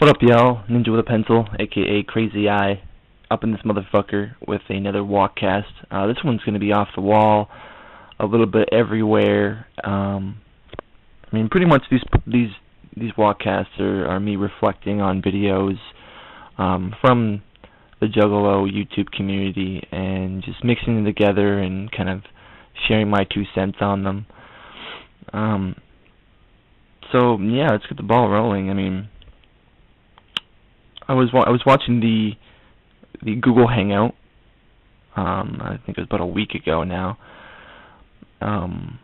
What up, y'all? Ninja with a pencil, aka Crazy Eye, up in this motherfucker with another Walkcast. This one's gonna be off the wall, a little bit everywhere. Pretty much these Walkcasts are me reflecting on videos from the Juggalo YouTube community and just mixing them together and kind of sharing my 2 cents on them. So yeah, let's get the ball rolling. I was watching the Google Hangout. I think it was about a week ago now. And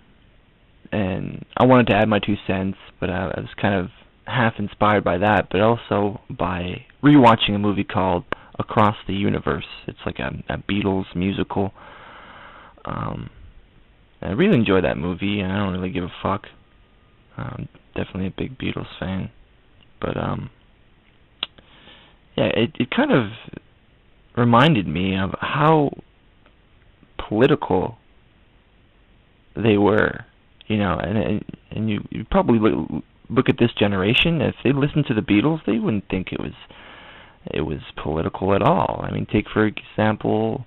I wanted to add my 2 cents, but I was kind of half inspired by that, but also by rewatching a movie called Across the Universe. It's like a Beatles musical. I really enjoy that movie, and I don't really give a fuck. Definitely a big Beatles fan, but yeah, it kind of reminded me of how political they were, and you probably look at this generation. If they listened to the Beatles, they wouldn't think it was political at all. Take for example,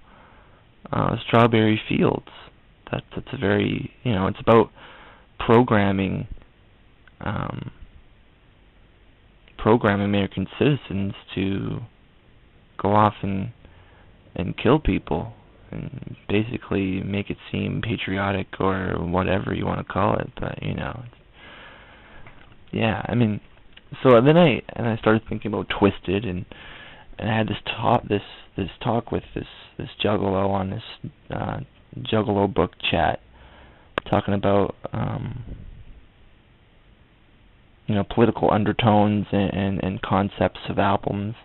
Strawberry Fields. That's a very, it's about programming American citizens to go off and kill people and basically make it seem patriotic or whatever you want to call it. But yeah. So then I started thinking about Twisted, and I had this talk with this Juggalo on this Juggalo book chat, talking about political undertones and concepts of albums.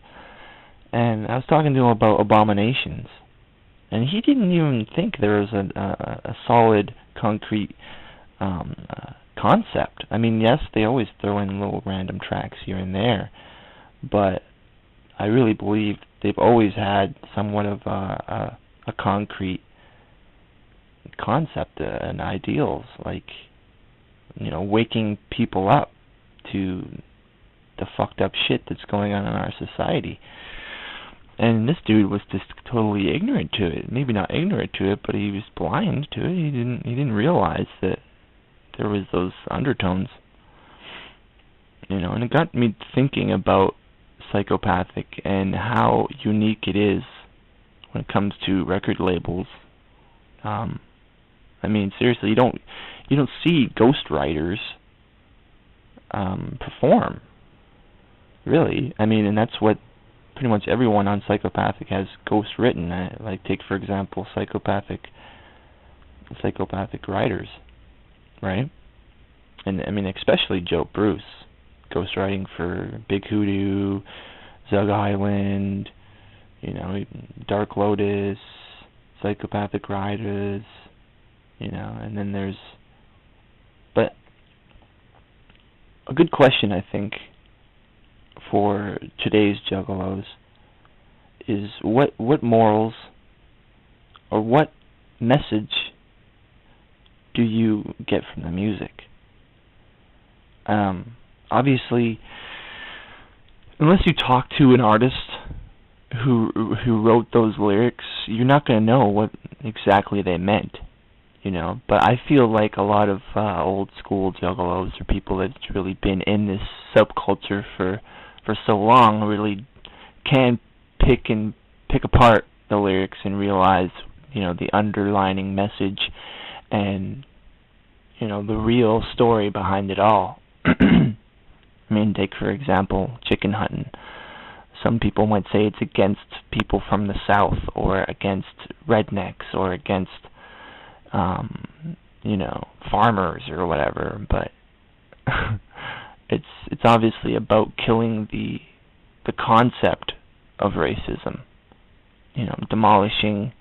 And I was talking to him about Abominations, and he didn't even think there was a solid, concrete concept. Yes, they always throw in little random tracks here and there, but I really believe they've always had somewhat of a concrete concept and ideals, like waking people up to the fucked up shit that's going on in our society. And this dude was just totally ignorant to it. Maybe not ignorant to it, but he was blind to it. He didn't realize that there was those undertones. And it got me thinking about Psychopathic and how unique it is when it comes to record labels. Seriously, you don't see ghostwriters perform, really. And that's what pretty much everyone on Psychopathic has ghost written. Like, take for example Psychopathic writers, right? And especially Joe Bruce, ghostwriting for Big Hoodoo, Zug Island, Dark Lotus, Psychopathic Riders, and then there's. But a good question, I think, for today's Juggalos is what morals or what message do you get from the music? Obviously, unless you talk to an artist who wrote those lyrics, you're not going to know what exactly they meant. But I feel like a lot of old school Juggalos, or people that's really been in this subculture for so long, really can pick apart the lyrics and realize the underlining message and the real story behind it all. Take for example chicken hunting. Some people might say it's against people from the South, or against rednecks, or against farmers or whatever, but it's obviously about killing the concept of racism, demolishing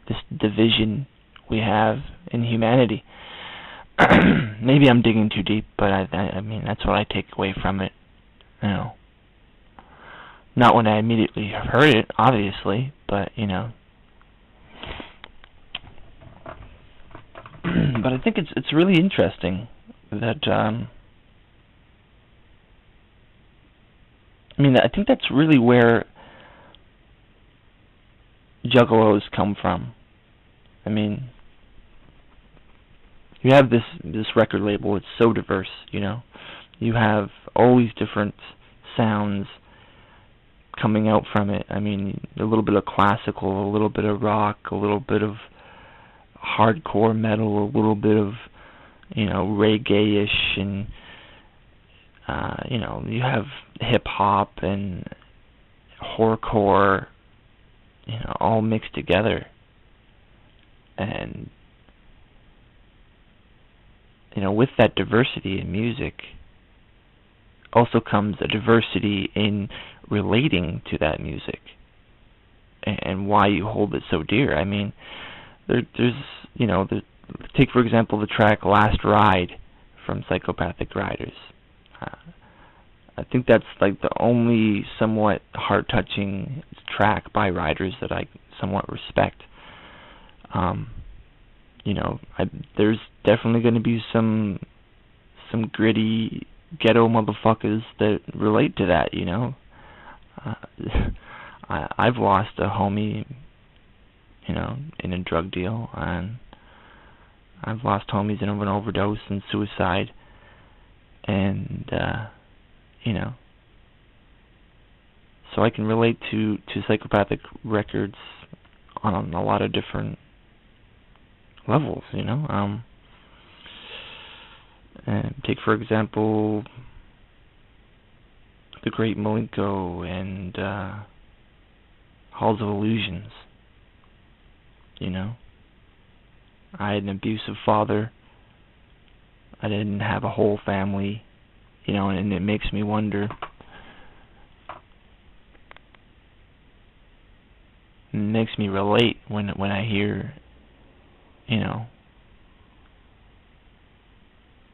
this division we have in humanity. Maybe I'm digging too deep, but that's what I take away from it. Not when I immediately heard it, obviously, but but I think it's really interesting that I mean, I think that's really where juggalos come from. I mean, you have this record label. It's so diverse, you know. You have all these different sounds coming out from it. I mean, a little bit of classical, a little bit of rock, a little bit of hardcore metal, a little bit of, you know, reggae-ish, and you know, you have hip hop and horrorcore, you know, all mixed together. And you know, with that diversity in music also comes a diversity in relating to that music and why you hold it so dear. I mean, there's, you know, take for example the track "Last Ride" from Psychopathic Riders. I think that's like the only somewhat heart-touching track by Riders that I somewhat respect. You know, there's definitely going to be some gritty ghetto motherfuckers that relate to that, you know. I've lost a homie, you know, in a drug deal, and I've lost homies in an overdose and suicide, and you know, so I can relate to Psychopathic Records on a lot of different levels, you know. And take for example the Great Malenko and Halls of Illusions. You know, I had an abusive father. I didn't have a whole family, you know, and it makes me wonder. It makes me relate when I hear, you know,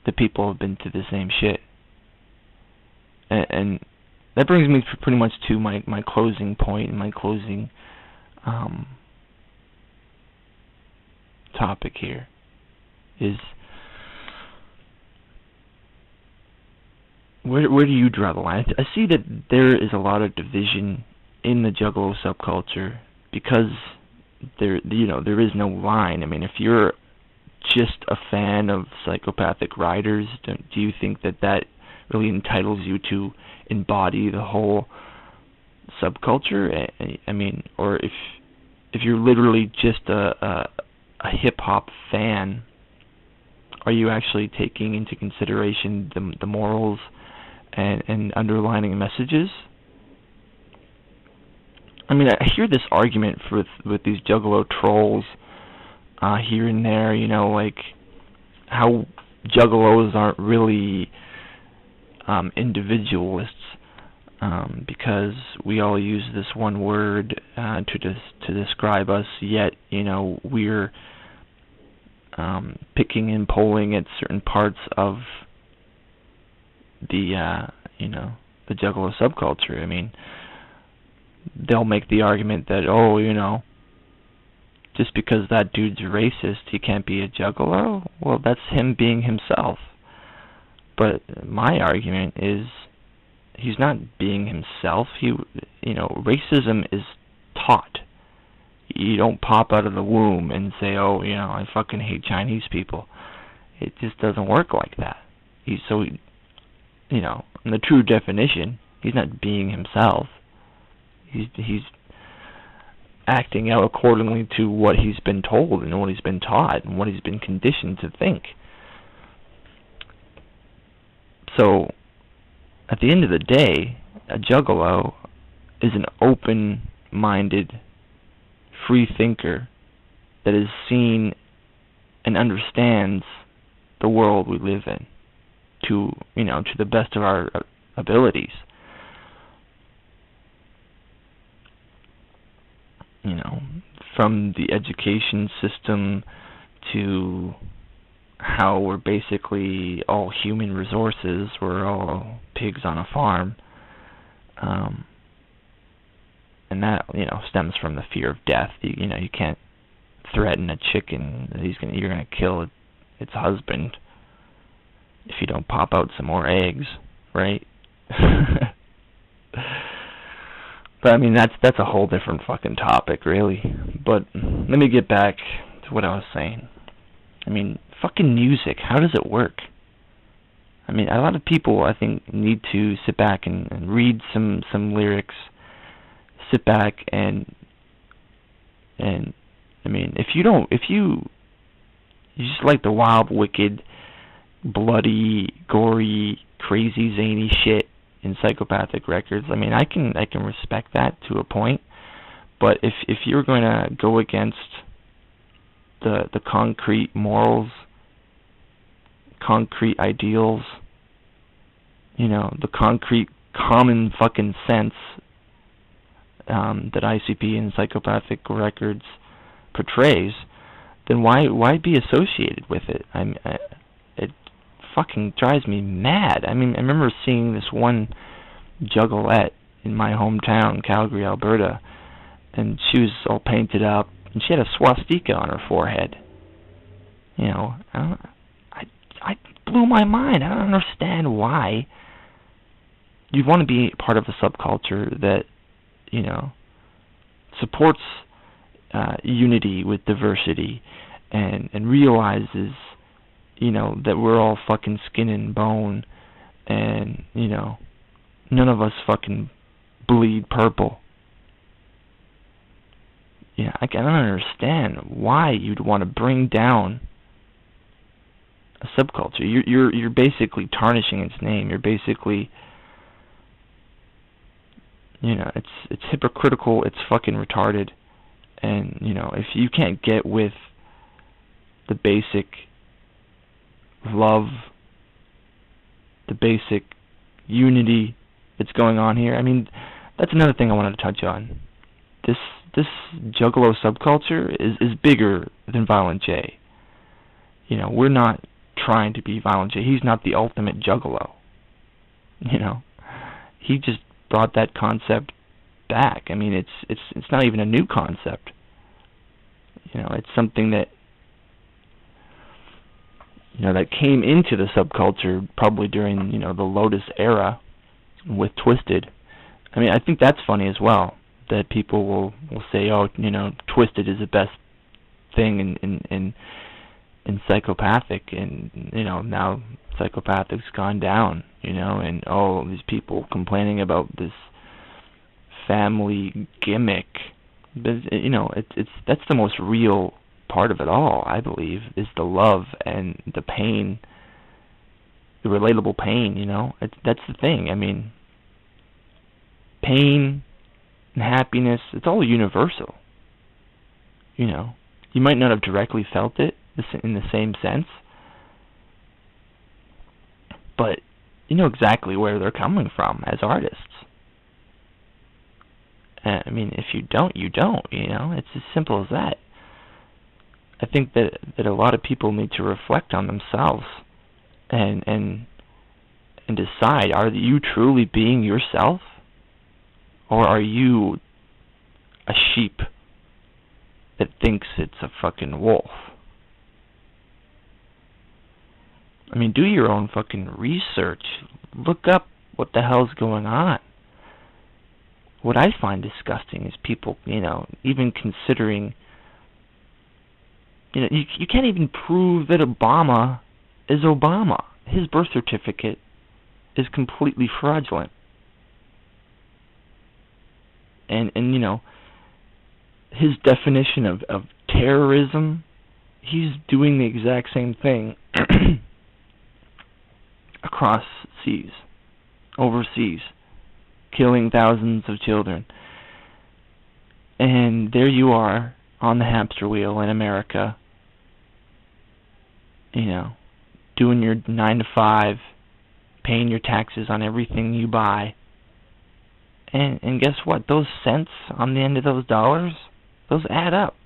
the people have been through the same shit. And that brings me pretty much to my closing point and my closing topic here is, where do you draw the line? I see that there is a lot of division in the Juggalo subculture because there is no line. I mean, if you're just a fan of Psychopathic Riders, do you think that really entitles you to embody the whole subculture? I mean, or if you're literally just a hip hop fan, are you actually taking into consideration the morals and underlining messages? I mean, I hear this argument with these Juggalo trolls here and there, you know, like how Juggalos aren't really individualists, because we all use this one word to describe us, yet, you know, we're picking and pulling at certain parts of the you know, the Juggalo subculture. I mean, they'll make the argument that, oh, you know, just because that dude's racist, he can't be a Juggalo. Well, that's him being himself. But my argument is, he's not being himself. You know, racism is taught. You don't pop out of the womb and say, oh, you know, I fucking hate Chinese people. It just doesn't work like that. You know, in the true definition, he's not being himself. He's acting out accordingly to what he's been told and what he's been taught and what he's been conditioned to think. So, at the end of the day, a Juggalo is an open-minded, free thinker that is seen and understands the world we live in to the best of our abilities. You know, from the education system to how we're basically all human resources, we're all pigs on a farm, and that, you know, stems from the fear of death. You know, you can't threaten a chicken that you're gonna kill its husband if you don't pop out some more eggs, right? But I mean, that's a whole different fucking topic, really. But let me get back to what I was saying. I mean, fucking music, how does it work? I mean, a lot of people, I think, need to sit back and read some lyrics, sit back and I mean, if you just like the wild, wicked, bloody, gory, crazy, zany shit in Psychopathic Records, I mean, I can respect that to a point. But if you're going to go against the concrete morals, concrete ideals, you know, the concrete common fucking sense that ICP and Psychopathic Records portrays, then why be associated with it? It fucking drives me mad. I mean, I remember seeing this one juggalette in my hometown, Calgary, Alberta, and she was all painted up, and she had a swastika on her forehead. You know, I blew my mind. I don't understand why you'd want to be part of a subculture that, you know, supports unity with diversity and realizes, you know, that we're all fucking skin and bone, and, you know, none of us fucking bleed purple. Yeah, I don't understand why you'd want to bring down a subculture. You're basically tarnishing its name. You're basically, you know, it's hypocritical. It's fucking retarded. And, you know, if you can't get with the basic love, the basic unity that's going on here, I mean, that's another thing I wanted to touch on. This Juggalo subculture is bigger than Violent J. You know, we're not trying to be Violent J. He's not the ultimate Juggalo. You know, he just brought that concept back. I mean, it's not even a new concept. You know, it's something that, you know, that came into the subculture probably during, you know, the Lotus era with Twisted. I mean, I think that's funny as well, that people will say, oh, you know, Twisted is the best thing in Psychopathic, and, you know, now Psychopathic's gone down, you know, and oh, these people complaining about this family gimmick. But, you know, that's the most real part of it all, I believe, is the love and the pain, the relatable pain, you know. That's the thing. I mean, pain and happiness, it's all universal. You know, you might not have directly felt it in the same sense, but you know exactly where they're coming from as artists. I mean, if you don't, you don't, you know. It's as simple as that. I think that a lot of people need to reflect on themselves and decide, are you truly being yourself, or are you a sheep that thinks it's a fucking wolf? I mean, do your own fucking research. Look up what the hell's going on. What I find disgusting is people, you know, even considering, you know, you can't even prove that Obama is Obama. His birth certificate is completely fraudulent. And you know, his definition of terrorism, he's doing the exact same thing across seas, overseas, killing thousands of children. And there you are on the hamster wheel in America, you know, doing your 9 to 5, paying your taxes on everything you buy. And guess what? Those cents on the end of those dollars, those add up.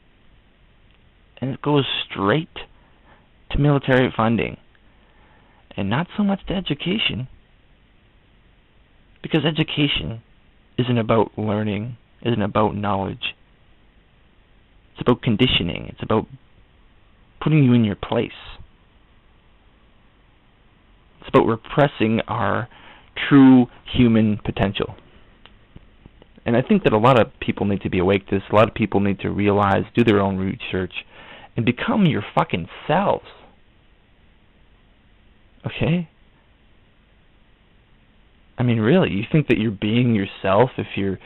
And it goes straight to military funding. And not so much to education. Because education isn't about learning, isn't about knowledge. It's about conditioning. It's about putting you in your place. It's about repressing our true human potential. And I think that a lot of people need to be awake to this. A lot of people need to realize, do their own research, and become your fucking selves. Okay? I mean, really, you think that you're being yourself if you're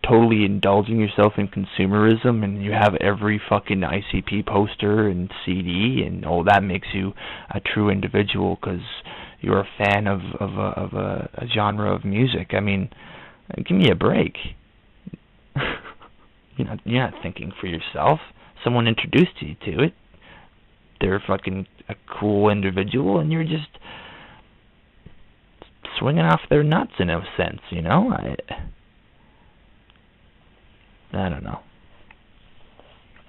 totally indulging yourself in consumerism and you have every fucking ICP poster and CD, and that makes you a true individual because you're a fan of a genre of music? I mean, give me a break. You're not thinking for yourself. Someone introduced you to it. They're fucking a cool individual, and you're just swinging off their nuts in a sense, I don't know.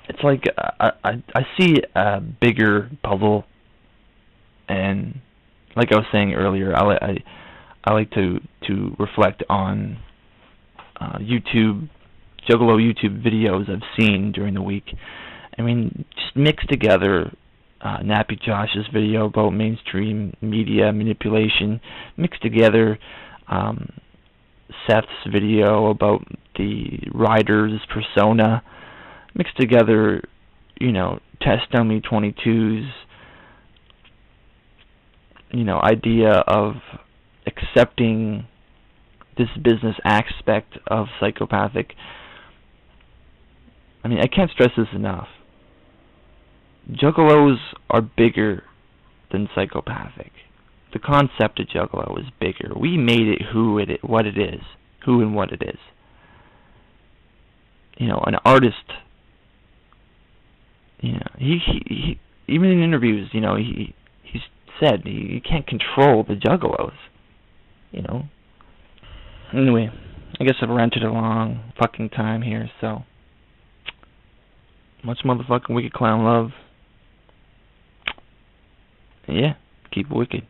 It's like I see a bigger puzzle, and like I was saying earlier, I like to reflect on Juggalo YouTube videos I've seen during the week. I mean, just mix together Nappy Josh's video about mainstream media manipulation, mix together Seth's video about the writer's persona, mix together, Test Dummy 22's, idea of accepting this business aspect of psychopathic. I mean, I can't stress this enough. Juggalos are bigger than psychopathic. The concept of Juggalo is bigger. We made it who and what it is. An artist. He even in interviews, he's said he can't control the Juggalos. Anyway, I guess I've ranted a long fucking time here, so much motherfucking wicked clown love. Yeah, keep it wicked.